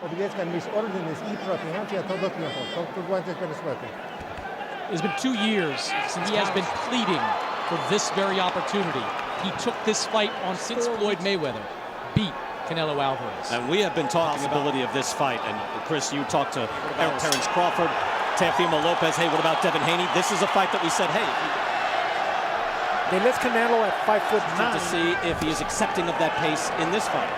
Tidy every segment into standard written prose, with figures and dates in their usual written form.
Obedezcan mis órdenes y protestancia todo tiempo. Con tus guantes con suerte. It's been 2 years since he has been pleading for this very opportunity. He took this fight on since Floyd Mayweather beat Canelo Alvarez. And we have been talking about the possibility of this fight. And Chris, you talked to Terrence Crawford, Teofimo Lopez. Hey, what about Devin Haney? This is a fight that we said, hey, they list Canelo at 5'9" to see if he is accepting of that pace in this fight.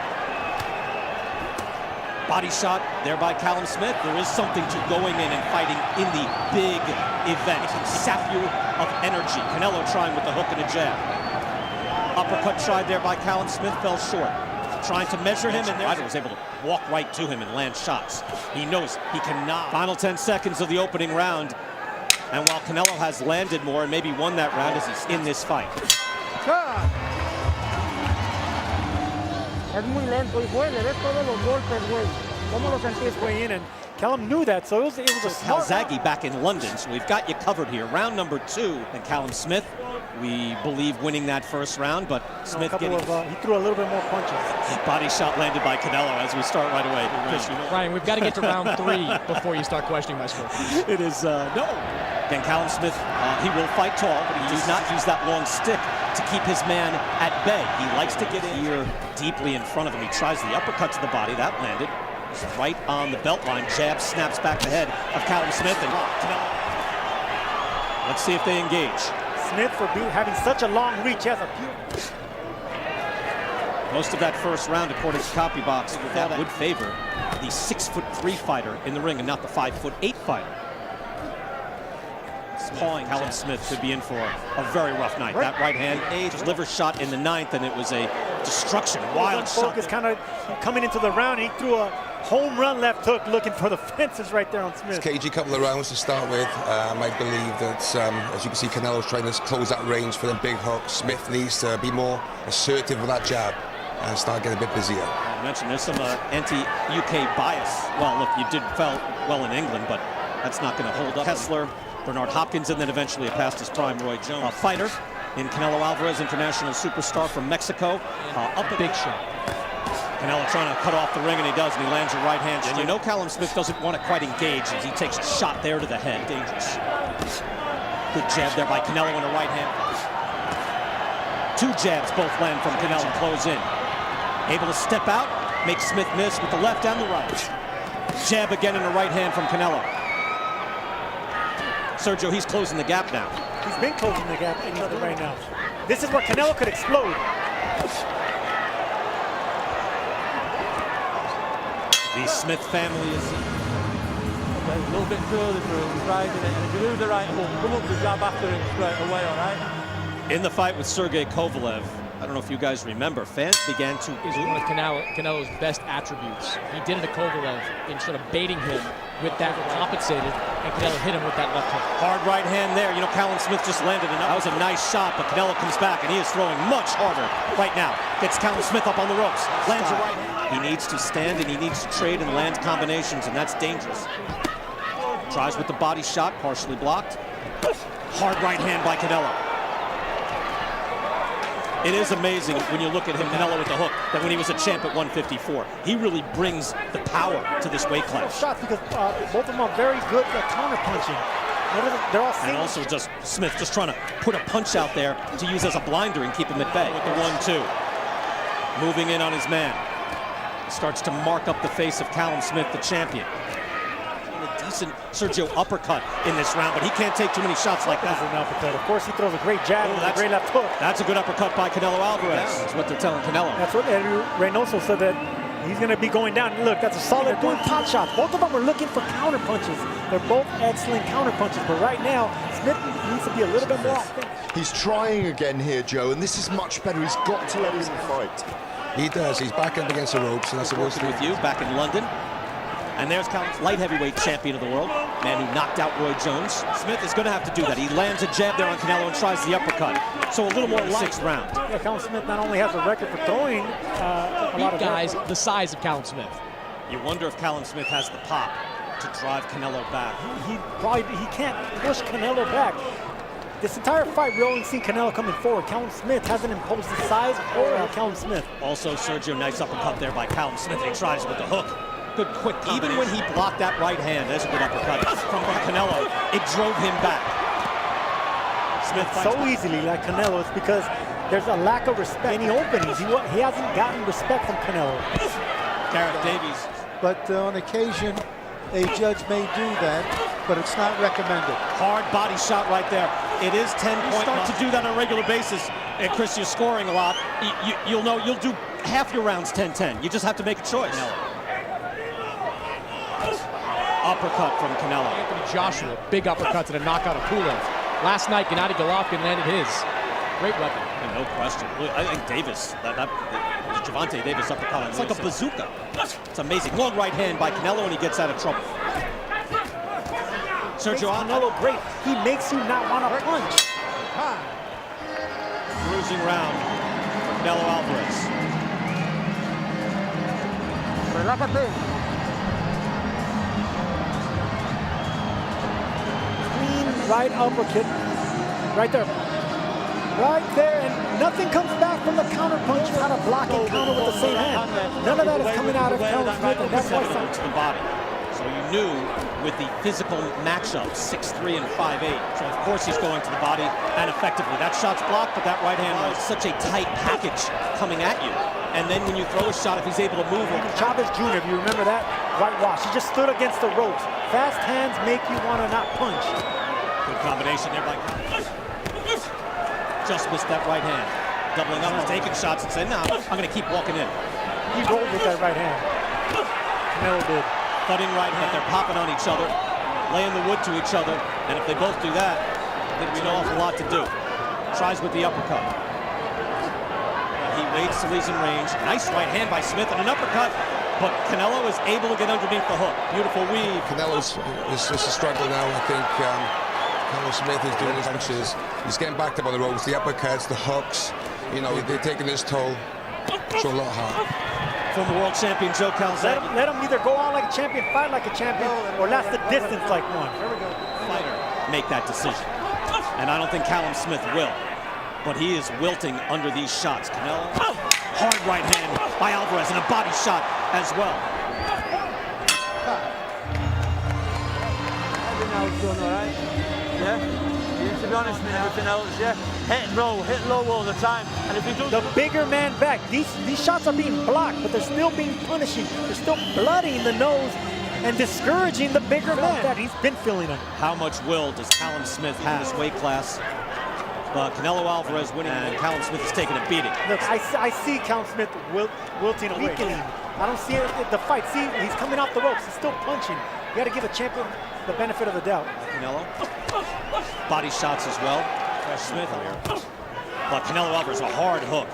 Body shot there by Callum Smith. There is something to going in and fighting in the big event. It can sap you of energy. Canelo trying with the hook and a jab. Uppercut tried there by Callum Smith, fell short. Trying to measure him, and there was able to walk right to him and land shots. He knows he cannot. Final 10 seconds of the opening round. And while Canelo has landed more and maybe won that round as he's in this fight. Es muy lento y güey, le ves todos los golpes, güey. ¿Cómo lo sentís? Way in, and Callum knew that, so it was a smart Calzaghe back in London, so we've got you covered here. Round number 2, and Callum Smith, we believe winning that first round, but Smith getting... he threw a little bit more punches. Body shot landed by Canelo as we start right away. Chris, you know, Ryan, we've got to get to round 3 before you start questioning my score. It is, no. Again, Callum Smith, he will fight tall, but he does not use that long stick to keep his man at bay. He likes to get in here deeply in front of him. He tries the uppercut to the body. That landed. He's right on the belt line. Jab snaps back the head of Callum Smith. And let's see if they engage. Smith, for having such a long reach, has a few. Most of that first round, according to Copybox, that would favor the 6'3" fighter in the ring and not the 5'8" fighter. Pawing Callum Smith could be in for a very rough night. That right hand, liver shot in the 9th, and it was a destruction, wild shot. Is kind of coming into the round. He threw a home run left hook, looking for the fences right there on Smith. Cagey couple of rounds to start with. I believe that, as you can see, Canelo's trying to close that range for them big hooks. Smith needs to be more assertive with that jab and start getting a bit busier. I mentioned there's some anti-UK bias. Well, look, you did well in England, but that's not going to hold up. Kessler, Bernard Hopkins, and then eventually past his prime, Roy Jones. A fighter in Canelo Alvarez, international superstar from Mexico. Up a big shot. Canelo trying to cut off the ring, and he does, and he lands a right hand. And you know Callum Smith doesn't want to quite engage as he takes a shot there to the head. Dangerous. Good jab there by Canelo in a right hand. 2 jabs both land from Canelo, close in. Able to step out, make Smith miss with the left and the right. Jab again in the right hand from Canelo. Sergio, he's closing the gap now. He's been closing the gap right now. This is where Canelo could explode. The Smith family is... Okay, a little bit further through, he's riding it, and if you lose the right hook, come up the jab after him straight away, all right? In the fight with Sergey Kovalev, I don't know if you guys remember, fans began to... Is one of Canelo's best attributes. He did it to Kovalev in sort of baiting him with that compensated, and Canelo hit him with that left hook. Hard right hand there. You know, Callum Smith just landed enough. That was a nice shot, but Canelo comes back, and he is throwing much harder right now. Gets Callum Smith up on the ropes. Lands a right hand. He needs to stand, and he needs to trade and land combinations, and that's dangerous. Tries with the body shot, partially blocked. Hard right hand by Canelo. It is amazing when you look at him, Canelo with the hook, that when he was a champ at 154, he really brings the power to this weight class. Shots because both of them are very good at counter punching. They're all and also just Smith just trying to put a punch out there to use as a blinder and keep him at bay with the 1-2. Moving in on his man. Starts to mark up the face of Callum Smith, the champion. A decent Sergio uppercut in this round, but he can't take too many shots like that. An uppercut. Of course, he throws a great jab and a great left hook. That's a good uppercut by Canelo Alvarez. That's what they're telling Canelo. That's what Reynoso said, that he's going to be going down. Look, that's a solid doing pot shots. Both of them are looking for counter punches. They're both excellent counter punches, but right now, Smith needs to be a little bit more offensive. He's trying again here, Joe, and this is much better. He's got to let him fight. He does. He's back up against the ropes, and that's the worst thing. With you back in London. And there's Callum's light heavyweight champion of the world, man who knocked out Roy Jones. Smith is going to have to do that. He lands a jab there on Canelo and tries the uppercut. So a little more light. 6th round. Yeah, Callum Smith not only has a record for throwing a lot of guys the size of Callum Smith. You wonder if Callum Smith has the pop to drive Canelo back. He can't push Canelo back. This entire fight, we only seen Canelo coming forward. Callum Smith hasn't imposed the size or Callum Smith. Also, Sergio, nice uppercut there by Callum Smith. He tries with the hook. Good quick combination. Even when he blocked that right hand, there's a good uppercut from Canelo, it drove him back. Smith so easily like Canelo. It's because there's a lack of respect. Any openings, he hasn't gotten respect from Canelo. Gareth Davies. But on occasion, a judge may do that, but it's not recommended. Hard body shot right there. It is 10-point. Start to do that on a regular basis, and Chris, you're scoring a lot. You'll know you'll do half your rounds 10-10. You just have to make a choice. Uppercut from Canelo. Anthony Joshua, big uppercut to the knockout of Pulev. Last night, Gennady Golovkin landed his. Great weapon. Yeah, no question. I think Davis, Gervonta Davis uppercut. It's like a bazooka. It's amazing. Long right hand by Canelo, and he gets out of trouble. Sergio Canelo great. He makes you not want to punch. Bruising round for Canelo Alvarez. Clean right uppercut. Right there. Right there, and nothing comes back from the counter punch. Kind of blocking counter with the same hand. None of that is coming out of Callum Smith, and that's why to the body. So you knew with the physical matchup, 6'3" and 5'8". So of course he's going to the body, and effectively that shot's blocked, but that right hand was such a tight package coming at you. And then when you throw a shot, if he's able to move it. Chavez Jr., if you remember that, whitewash. He just stood against the ropes. Fast hands make you want to not punch. Good combination there by just missed that right hand. Doubling up, he's taking shots and saying, no, I'm going to keep walking in. He rolled with that right hand. Canelo did. Thudding right hand, they're popping on each other, laying the wood to each other, and if they both do that, there'd be an awful lot to do. Tries with the uppercut. He waits till he's in range. Nice right hand by Smith and an uppercut, but Canelo is able to get underneath the hook. Beautiful weave. Canelo's is just a struggle now. I think Callum Smith is doing his punches. He's getting backed up on the ropes, the uppercuts, the hooks. You know, they're taking his toll. Show a lot of heart. Former world champion Joe Calzaghe. Let him either go out like a champion, fight like a champion, or last the distance like one. Fighter make that decision. And I don't think Callum Smith will. But he is wilting under these shots. Canelo, hard right hand by Alvarez and a body shot as well. Everything else done all right. Yeah. To be honest, with everything else, yeah. Hit low all the time. And if he does the bigger man back, these shots are being blocked, but they're still being punishing. They're still blooding the nose and discouraging the bigger man. That he's been feeling them. How much will does Callum Smith have his weight class? Canelo Alvarez winning, and Callum Smith is taking a beating. Look, I see Callum Smith wilting away. Weakening. I don't see it in the fight. See, he's coming off the ropes. He's still punching. You got to give a champion the benefit of the doubt. Canelo, body shots as well. Smith here. But Canelo Alvarez, a hard hook.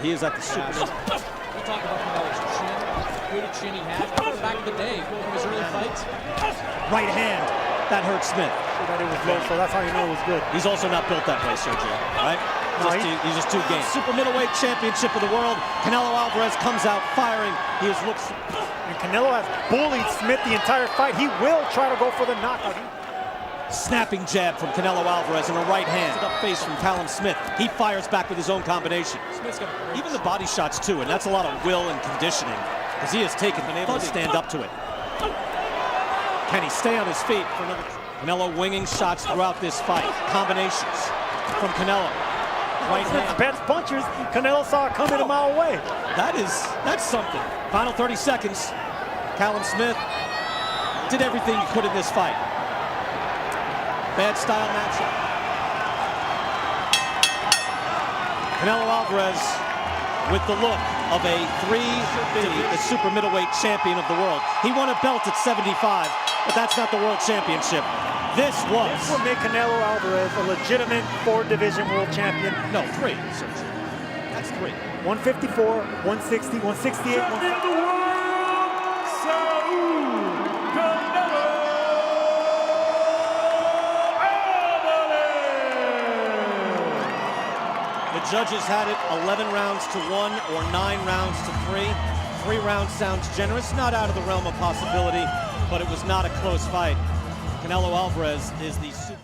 He is at the super. We'll talk about Canelo's chin. Good chin he has. Remember back in the day, from his early fights. Right hand. That hurt Smith. That it was low, so that's how you know it was good. He's also not built that way, Sergio. Right? No, he's just too game. Super middleweight championship of the world. Canelo Alvarez comes out firing. He looks. And Canelo has bullied Smith the entire fight. He will try to go for the knockout. Snapping jab from Canelo Alvarez and a right hand. Up face from Callum Smith. He fires back with his own combination. Even the body shots too, and that's a lot of will and conditioning, because he has been able to stand up to it. Can he stay on his feet for another? Canelo winging shots throughout this fight. Combinations from Canelo. Right hand. Best punchers, Canelo saw it coming a mile away. That's something. Final 30 seconds. Callum Smith did everything he could in this fight. Bad style matchup. Canelo Alvarez with the look of a the super middleweight champion of the world. He won a belt at 75, but that's not the world championship. This will make Canelo Alvarez a legitimate 4-division world champion. No, 3. That's 3. 154, 160, 168, 160. The judges had it 11 rounds to 1 or 9 rounds to 3. 3 rounds sounds generous, not out of the realm of possibility, but it was not a close fight. Canelo Alvarez is the super